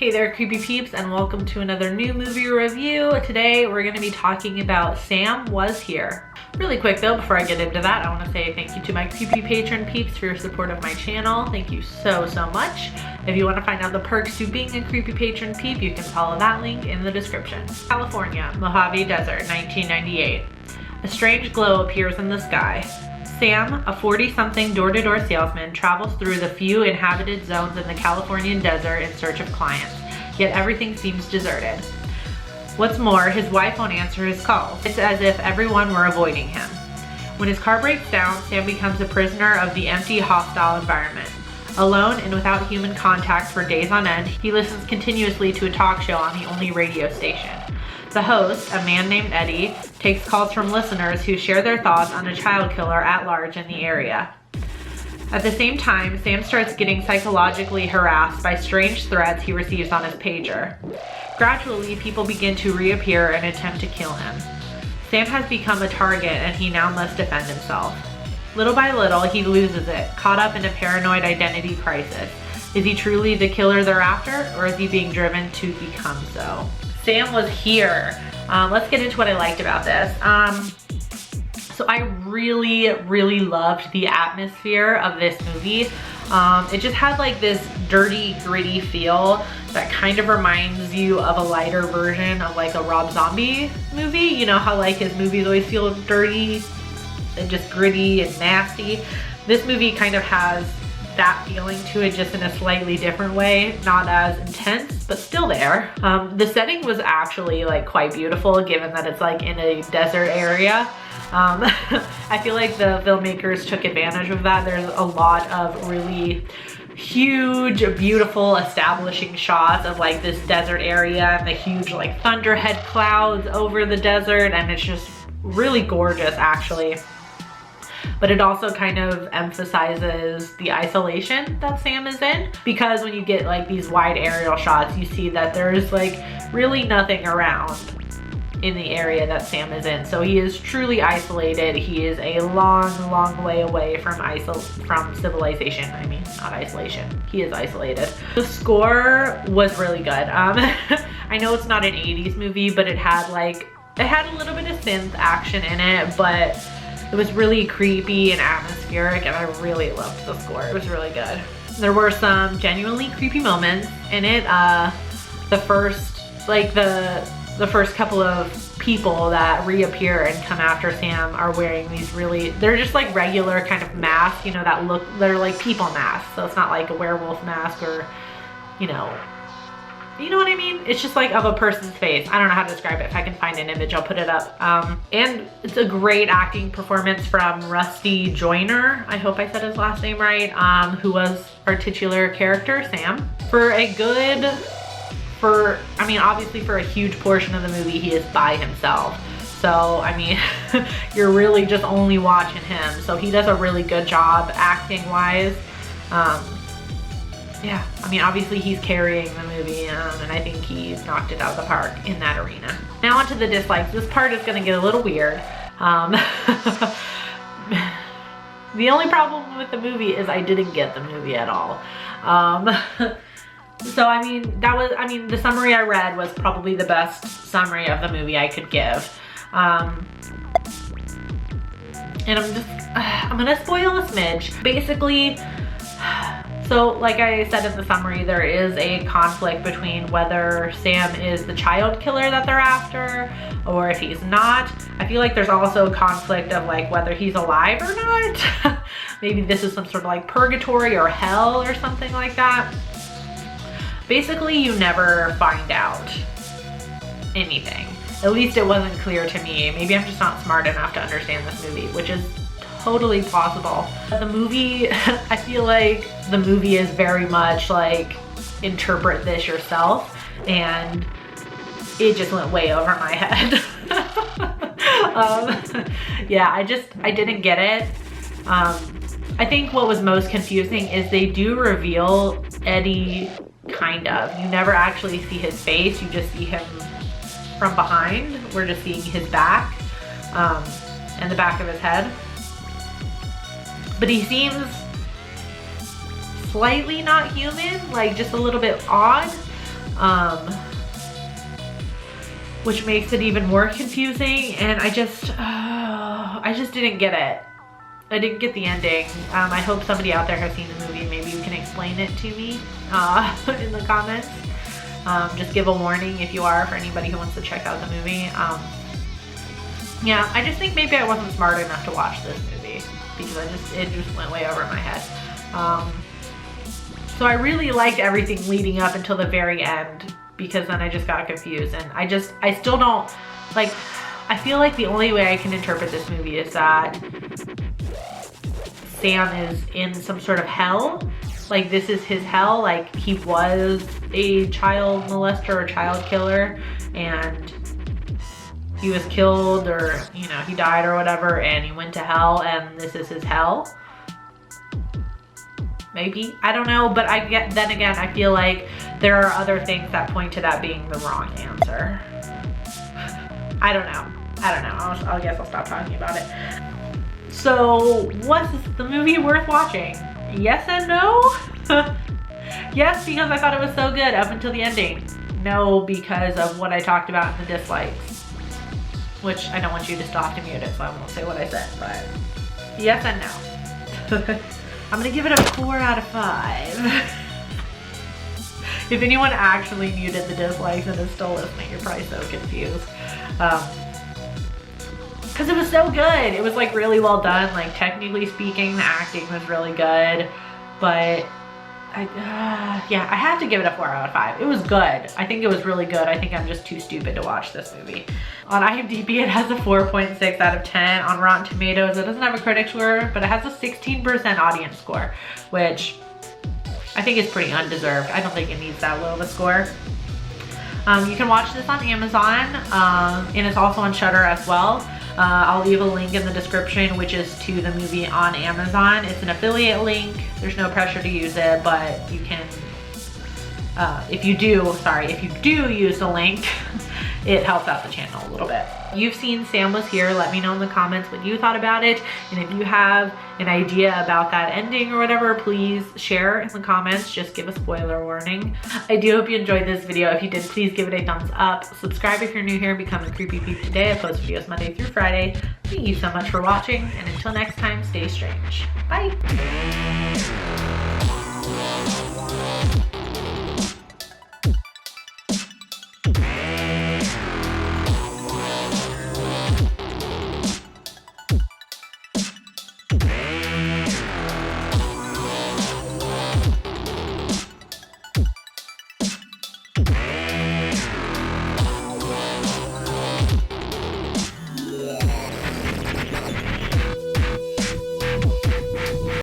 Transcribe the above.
Hey there, creepy peeps, and welcome to another new movie review. Today we're going to be talking about Sam Was Here. Really quick though, before I get into that, I want to say thank you to my creepy patron peeps for your support of my channel. Thank you so much. If you want to find out the perks to being a creepy patron peep, you can follow that link in the description. California, Mojave Desert, 1998. A strange glow appears in the sky. Sam, a 40-something door-to-door salesman, travels through the few inhabited zones in the Californian desert in search of clients, yet everything seems deserted. What's more, his wife won't answer his calls. It's as if everyone were avoiding him. When his car breaks down, Sam becomes a prisoner of the empty, hostile environment. Alone and without human contact for days on end, he listens continuously to a talk show on the only radio station. The host, a man named Eddie, takes calls from listeners who share their thoughts on a child killer at large in the area. At the same time, Sam starts getting psychologically harassed by strange threats he receives on his pager. Gradually, people begin to reappear and attempt to kill him. Sam has become a target and he now must defend himself. Little by little, he loses it, caught up in a paranoid identity crisis. Is he truly the killer they're after, or is he being driven to become so? Sam Was Here. Let's get into what I liked about this. So I really loved the atmosphere of this movie. It just had like this dirty, gritty feel that kind of reminds you of a lighter version of like a Rob Zombie movie. You know how like his movies always feel dirty and just gritty and nasty. This movie kind of has that feeling to it, just in a slightly different way, not as intense, but still there. The setting was actually like quite beautiful, given that it's like in a desert area. I feel like the filmmakers took advantage of that. There's a lot of really huge, beautiful establishing shots of like this desert area and the huge like thunderhead clouds over the desert, and it's just really gorgeous actually. But it also kind of emphasizes the isolation that Sam is in, because when you get like these wide aerial shots, you see that there's like really nothing around in the area that Sam is in. So he is truly isolated. He is a long way away from civilization. I mean, not isolation. He is isolated. The score was really good. I know it's not an 80s movie, but it had a little bit of synth action in it, but it was really creepy and atmospheric, and I really loved the score. It was really good. There were some genuinely creepy moments in it. The first couple of people that reappear and come after Sam are wearing these they're just like regular kind of masks, you know, they're like people masks. So it's not like a werewolf mask or, you know what I mean? It's just like of a person's face. I don't know how to describe it. If I can find an image, I'll put it up. And it's a great acting performance from Rusty Joyner. I hope I said his last name right. Who was our titular character, Sam. Obviously for a huge portion of the movie, he is by himself. So, I mean, you're really just only watching him. So he does a really good job acting wise. Yeah, I mean, obviously he's carrying the movie, and I think he's knocked it out of the park in that arena. Now onto the dislikes. This part is gonna get a little weird. The only problem with the movie is I didn't get the movie at all. So I mean, the summary I read was probably the best summary of the movie I could give. And I'm gonna spoil a smidge. Basically, so like I said in the summary, there is a conflict between whether Sam is the child killer that they're after or if he's not. I feel like there's also a conflict of like whether he's alive or not. Maybe this is some sort of like purgatory or hell or something like that. Basically, you never find out anything. At least it wasn't clear to me. Maybe I'm just not smart enough to understand this movie, which is totally plausible. The movie, I feel like the movie is very much like interpret this yourself, and it just went way over my head. Yeah, I didn't get it. I think what was most confusing is they do reveal Eddie, kind of. You never actually see his face, you just see him from behind. We're just seeing his back and the back of his head. But he seems slightly not human, like just a little bit odd. which makes it even more confusing. And I just didn't get it. I didn't get the ending. I hope somebody out there has seen the movie. Maybe you can explain it to me in the comments. Just give a warning if you are, for anybody who wants to check out the movie. Yeah, I just think maybe I wasn't smart enough to watch this movie because it just went way over my head. So I really liked everything leading up until the very end, because then I just got confused, and I still don't, like, I feel like the only way I can interpret this movie is that Sam is in some sort of hell. Like, this is his hell. Like, he was a child molester or child killer, and he was killed, or, you know, he died or whatever, and he went to hell, and this is his hell. Maybe, I don't know, but then again, I feel like there are other things that point to that being the wrong answer. I don't know. I guess I'll stop talking about it. So, was the movie worth watching? Yes and no. Yes, because I thought it was so good up until the ending. No, because of what I talked about in the dislikes, which I don't want you to stop to mute it, so I won't say what I said, but yes and no. I'm gonna give it a 4 out of 5. If anyone actually muted the dislikes and is still listening, you're probably so confused. Because it was so good. It was like really well done. Like, technically speaking, the acting was really good. But yeah, I have to give it a 4 out of 5. It was good. I think it was really good. I think I'm just too stupid to watch this movie. On IMDb, it has a 4.6 out of 10. On Rotten Tomatoes, it doesn't have a critic score, but it has a 16% audience score, which I think is pretty undeserved. I don't think it needs that low of a score. You can watch this on Amazon, and it's also on Shudder as well. I'll leave a link in the description, which is to the movie on Amazon. It's an affiliate link. There's no pressure to use it, but you can, if you do use the link, it helps out the channel a little bit. You've seen Sam Was Here. Let me know in the comments what you thought about it. And if you have an idea about that ending or whatever, please share in the comments. Just give a spoiler warning. I do hope you enjoyed this video. If you did, please give it a thumbs up. Subscribe if you're new here and become a Creepy Peep today. I post videos Monday through Friday. Thank you so much for watching. And until next time, stay strange. Bye.